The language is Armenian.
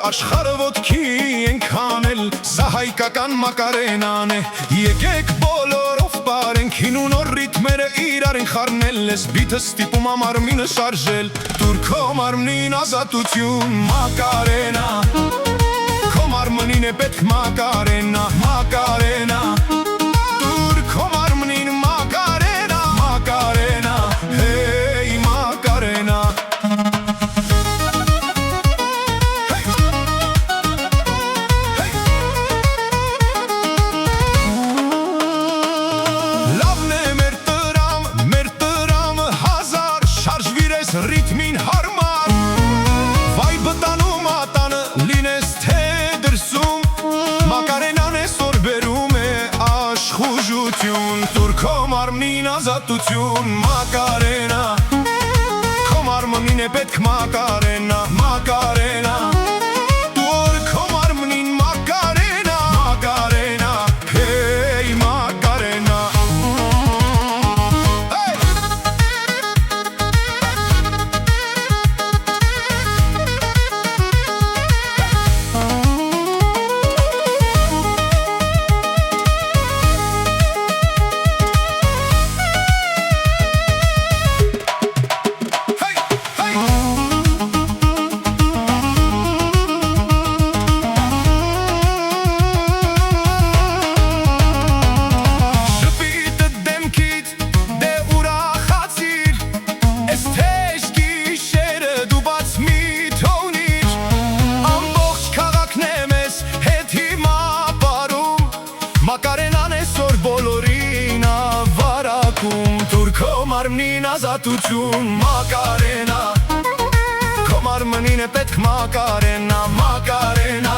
Աշխարհը ոտքի ենք հանել, սա հայկական մակարենան է, եկեք բոլորով պարենք, հին ու նոր ռիթմերը իրարին խառնել, ես բիթը ստիպում ա մարմինը շարժել, տուր քո մարմնին ազատություն, մակարենա, քո մարմնին է պետք մակարենա, մակարենա, տուր քո մարմնին մակարենա, մակարենա, հեյ մակարենա Ռիթմին հարմար վայբը տանում ատանը լինես թե դրսում մակարենան այսօր բերում է աշխուժություն տուր քո մարմնին ազատություն մակարենա քո մարմնին է պետք մակարենա մակարենա տուր քո մարմնին մակարենա մակարենա հեյ մակարենա Մակարենան այսօր բոլորին ավարակում Տուր քո մարմնին ազատություն մակարենա Քո մարմնին է պետք մակարենա, մակարենա